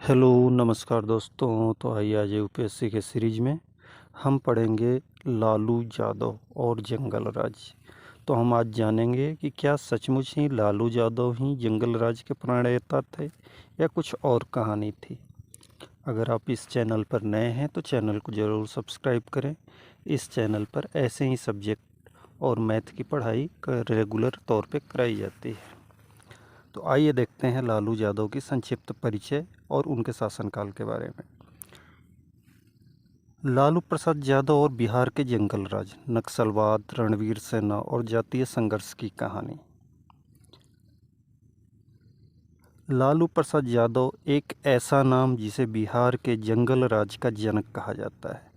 Hello नमस्कार दोस्तों। तो आइए आज यूपीएससी के सीरीज में हम पढ़ेंगे लालू यादव और जंगल राज। तो हम आज जानेंगे कि क्या सचमुच ही लालू यादव ही जंगल राज के प्रणेता थे या कुछ और कहानी थी। अगर आप इस चैनल पर नए हैं तो चैनल को ज़रूर सब्सक्राइब करें। इस चैनल पर ऐसे ही सब्जेक्ट और मैथ की पढ़ाई रेगुलर तौर पे कराई जाती है। तो आइए देखते हैं लालू यादव की संक्षिप्त परिचय और उनके शासनकाल के बारे में। लालू प्रसाद यादव और बिहार के जंगल राज, नक्सलवाद, रणवीर सेना और जातीय संघर्ष की कहानी। लालू प्रसाद यादव एक ऐसा नाम जिसे बिहार के जंगल राज का जनक कहा जाता है।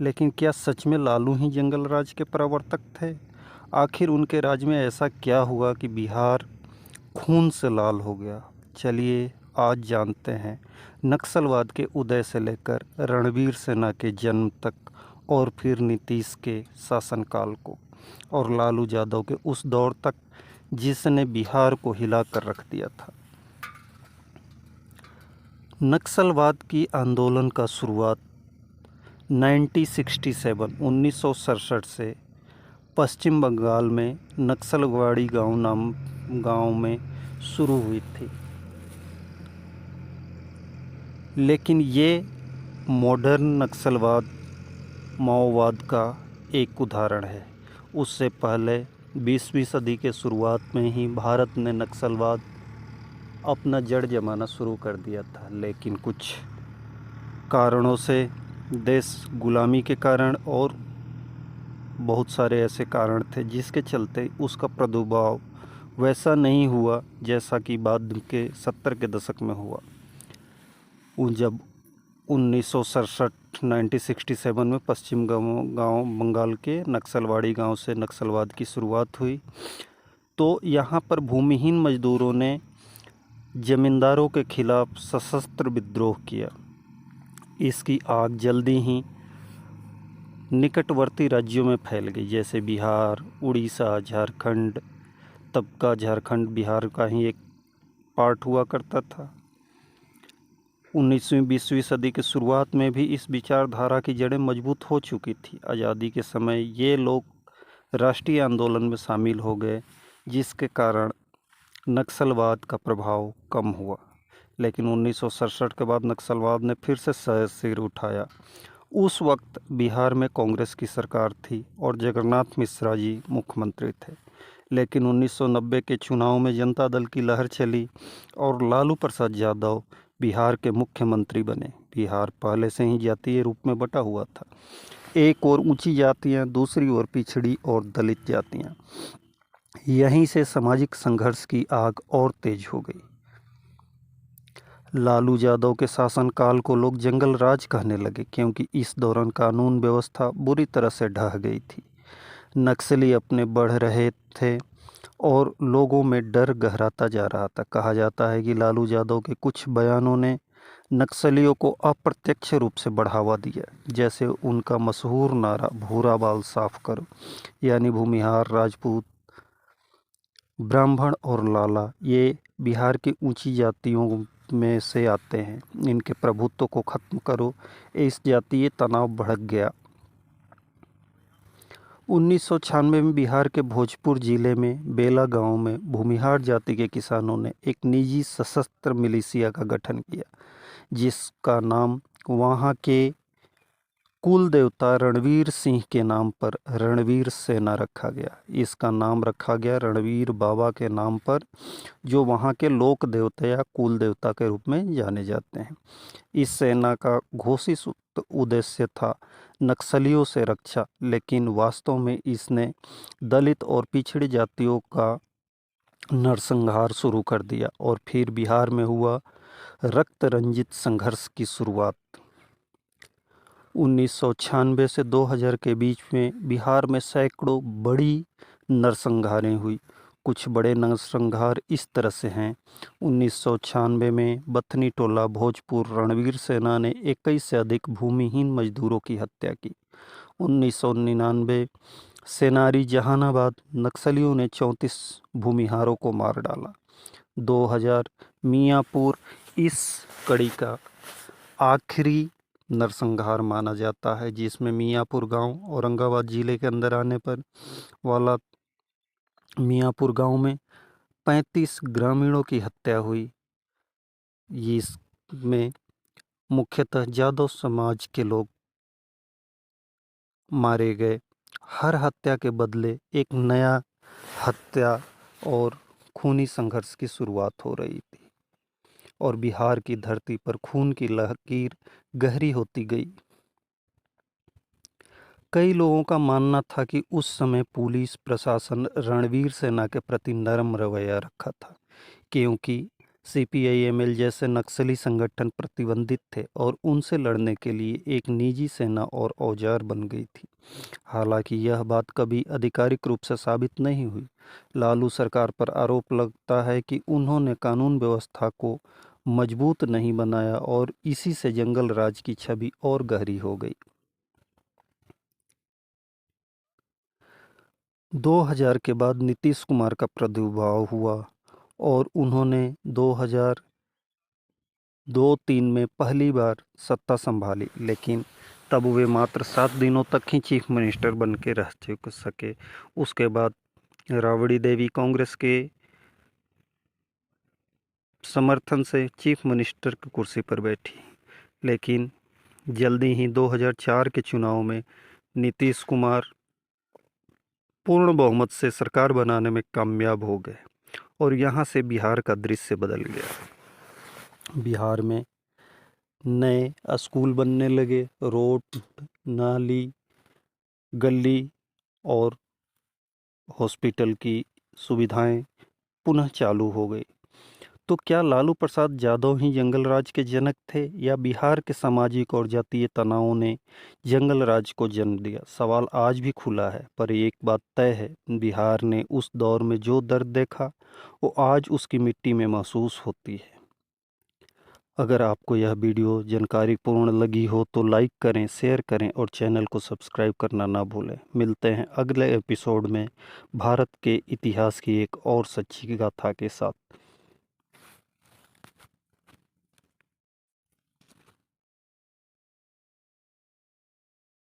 लेकिन क्या सच में लालू ही जंगल राज के प्रवर्तक थे? आखिर उनके राज में ऐसा क्या हुआ कि बिहार खून से लाल हो गया? चलिए आज जानते हैं नक्सलवाद के उदय से लेकर रणवीर सेना के जन्म तक और फिर नीतीश के शासनकाल को और लालू यादव के उस दौर तक जिसने बिहार को हिला कर रख दिया था। नक्सलवाद की आंदोलन का शुरुआत 1967 से पश्चिम बंगाल में नक्सलवाड़ी गांव में शुरू हुई थी। लेकिन ये मॉडर्न नक्सलवाद माओवाद का एक उदाहरण है। उससे पहले 20वीं सदी के शुरुआत में ही भारत ने नक्सलवाद अपना जड़ जमाना शुरू कर दिया था। लेकिन कुछ कारणों से, देश गुलामी के कारण और बहुत सारे ऐसे कारण थे जिसके चलते उसका प्रादुर्भाव वैसा नहीं हुआ जैसा कि बाद के 70 के दशक में हुआ। जब 1967 में पश्चिम गांव बंगाल के नक्सलवाड़ी गांव से नक्सलवाद की शुरुआत हुई, तो यहाँ पर भूमिहीन मजदूरों ने जमींदारों के खिलाफ सशस्त्र विद्रोह किया। इसकी आग जल्दी ही निकटवर्ती राज्यों में फैल गई, जैसे बिहार, उड़ीसा, झारखंड। तब का झारखंड बिहार का ही एक पार्ट हुआ करता था। 19वीं-20वीं सदी की शुरुआत में भी इस विचारधारा की जड़ें मजबूत हो चुकी थी। आज़ादी के समय ये लोग राष्ट्रीय आंदोलन में शामिल हो गए, जिसके कारण नक्सलवाद का प्रभाव कम हुआ। लेकिन 1967 के बाद नक्सलवाद ने फिर से सिर उठाया। उस वक्त बिहार में कांग्रेस की सरकार थी और जगन्नाथ मिश्रा जी मुख्यमंत्री थे। लेकिन 1990 के चुनाव में जनता दल की लहर चली और लालू प्रसाद यादव बिहार के मुख्यमंत्री बने। बिहार पहले से ही जातीय रूप में बटा हुआ था। एक और ऊंची जातियां, दूसरी ओर पिछड़ी और दलित जातियां। यहीं से सामाजिक संघर्ष की आग और तेज हो गई। लालू यादव के शासनकाल को लोग जंगल राज कहने लगे, क्योंकि इस दौरान कानून व्यवस्था बुरी तरह से ढह गई थी। नक्सली अपने बढ़ रहे थे और लोगों में डर गहराता जा रहा था। कहा जाता है कि लालू यादव के कुछ बयानों ने नक्सलियों को अप्रत्यक्ष रूप से बढ़ावा दिया, जैसे उनका मशहूर नारा भूरा बाल साफ करो, यानी भूमिहार, राजपूत, ब्राह्मण और लाला ये बिहार की ऊंची जातियों में से आते हैं। इनके प्रभुत्व को खत्म करो। इस जातीय तनाव भड़क गया। 1996 में बिहार के भोजपुर जिले में बेला गांव में भूमिहार जाति के किसानों ने एक निजी सशस्त्र मिलिशिया का गठन किया, जिसका नाम वहां के कुल देवता रणवीर सिंह के नाम पर रणवीर सेना रखा गया। इसका नाम रखा गया रणवीर बाबा के नाम पर, जो वहां के लोक देवता या कुल देवता के रूप में जाने जाते हैं। इस सेना का घोषित उद्देश्य था नक्सलियों से रक्षा, लेकिन वास्तव में इसने दलित और पिछड़ी जातियों का नरसंहार शुरू कर दिया। और फिर बिहार में हुआ रक्त रंजित संघर्ष की शुरुआत। 1996 से 2000 के बीच में बिहार में सैकड़ों बड़ी नरसंहारें हुई। कुछ बड़े नरसंहार इस तरह से हैं। 1996 में बथनी टोला भोजपुर रणवीर सेना ने 21 से अधिक भूमिहीन मजदूरों की हत्या की। 1999 सेनारी जहानाबाद नक्सलियों ने 34 भूमिहारों को मार डाला। 2000 मियाँपुर इस कड़ी का आखिरी नरसंहार माना जाता है, जिसमें मियाँपुर गांव औरंगाबाद जिले के अंदर आने पर वाला मियाँपुर गांव में 35 ग्रामीणों की हत्या हुई। इसमें मुख्यतः यादव समाज के लोग मारे गए। हर हत्या के बदले एक नया हत्या और खूनी संघर्ष की शुरुआत हो रही थी और बिहार की धरती पर खून की लकीर गहरी होती गई। कई लोगों का मानना था कि उस समय पुलिस प्रशासन रणवीर सेना के प्रति नरम रवैया रखा था, क्योंकि सीपीआई-एमएल जैसे नक्सली संगठन प्रतिबंधित थे और उनसे लड़ने के लिए एक निजी सेना और औजार बन गई थी। हालांकि यह बात कभी आधिकारिक रूप से साबित नहीं हुई। लालू सरकार पर आरोप लगता है कि उन्होंने कानून व्यवस्था को मजबूत नहीं बनाया और इसी से जंगल राज की छवि और गहरी हो गई। 2000 के बाद नीतीश कुमार का प्रादुर्भाव हुआ और उन्होंने 2002-03 में पहली बार सत्ता संभाली, लेकिन तब वे मात्र 7 दिनों तक ही चीफ मिनिस्टर बन के रह सके। उसके बाद राबड़ी देवी कांग्रेस के समर्थन से चीफ मिनिस्टर की कुर्सी पर बैठी, लेकिन जल्दी ही 2004 के चुनाव में नीतीश कुमार पूर्ण बहुमत से सरकार बनाने में कामयाब हो गए और यहाँ से बिहार का दृश्य बदल गया। बिहार में नए स्कूल बनने लगे, रोड, नाली, गली और हॉस्पिटल की सुविधाएं पुनः चालू हो गई। तो क्या लालू प्रसाद यादव ही जंगल राज के जनक थे या बिहार के सामाजिक और जातीय तनावों ने जंगल राज को जन्म दिया? सवाल आज भी खुला है, पर एक बात तय है, बिहार ने उस दौर में जो दर्द देखा वो आज उसकी मिट्टी में महसूस होती है। अगर आपको यह वीडियो जानकारीपूर्ण लगी हो तो लाइक करें, शेयर करें और चैनल को सब्सक्राइब करना ना भूलें। मिलते हैं अगले एपिसोड में भारत के इतिहास की एक और सच्ची गाथा के साथ।